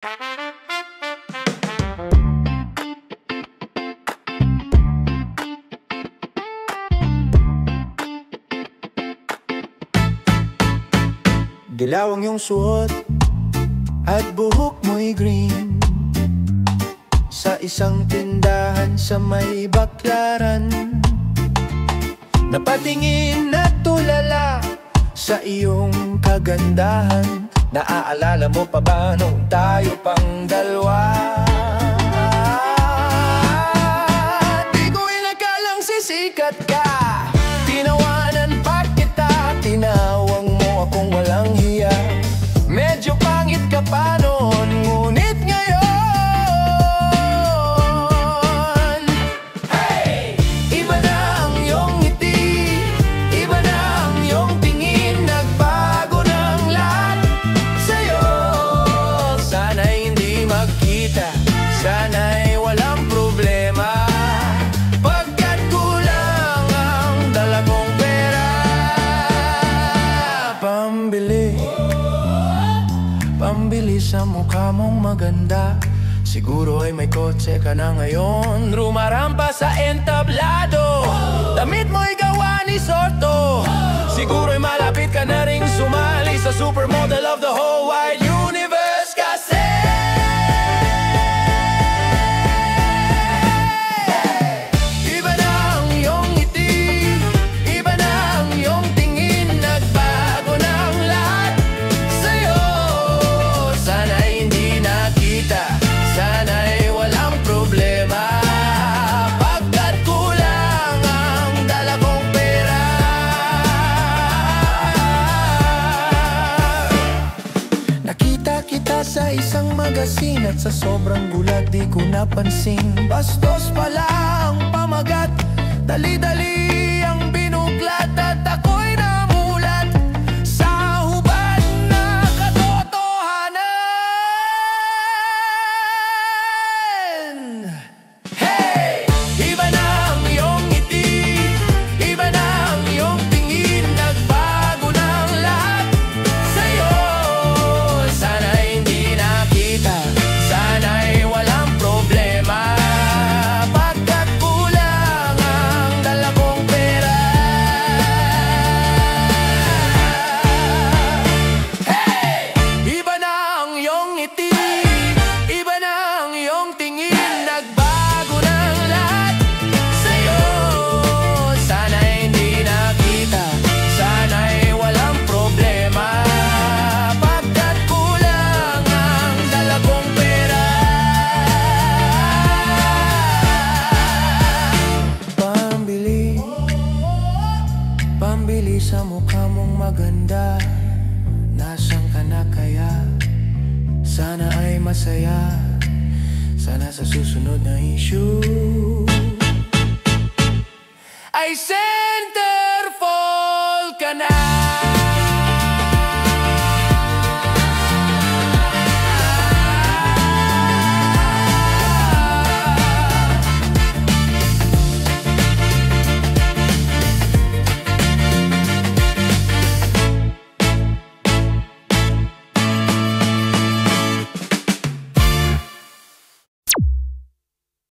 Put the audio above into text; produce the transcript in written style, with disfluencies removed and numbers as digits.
Dilaw ang iyong suot at buhok mo'y green. Sa isang tindahan sa may Baklaran, napatingin at tulala sa iyong kagandahan. Naaalala mo pa ba nung tayo pang dalawa? Di ko inakalang sisikat ka, tinawanan pa kita, tinawang mo akong walang hiya. Medyo pangit ka pa noon, ngunit ngayon, hey! Iba na ang iyong ngiti, iba na ang iyong tingin, nagbago ng lahat sa'yo. Sana'y hindi magkita, sana'y walang problema, pagkat kulang ang dala kong pera. Pambili sa mukha mong maganda, siguro ay may kotse ka na ngayon. Rumarampa sa entablado, damit mo'y gawa ni Sorto. Siguro ay malapit ka na ring sumali sa supermodel of the whole wide universe kasi iba na ang iyong ngiti, iba na ang iyong tingin, nagbago ng lahat sa'yo. Sana'y hindi nakita, sana'y walang problema, pagkat kulang ang dala kong pera. Nakita kita sa isang magasin at sa sobrang gulat di ko napansin. Bastos pala ang pamagat, dali-dali ang binuklat, at ako'y namulat sa hubad na katotohanan. Hey! Iba na ang iyong ngiti, iba na ang iyong tingin, nagbago ng lahat sa'yo. Sana'y hindi nakita, sana'y walang problema, pagkat kulang ang dala kong pera. Hey! Iba na ang iyong ngiti, iba na ang iyong tingin, nagbago ng lahat sa'yo. Sana'y hindi nakita, sana'y walang problema, pagkat kulang ang dala kong pera. Pambili sa mukha mong maganda, nasaan ka na kaya? Sana ay masaya, sana sa susunod na issue ay center.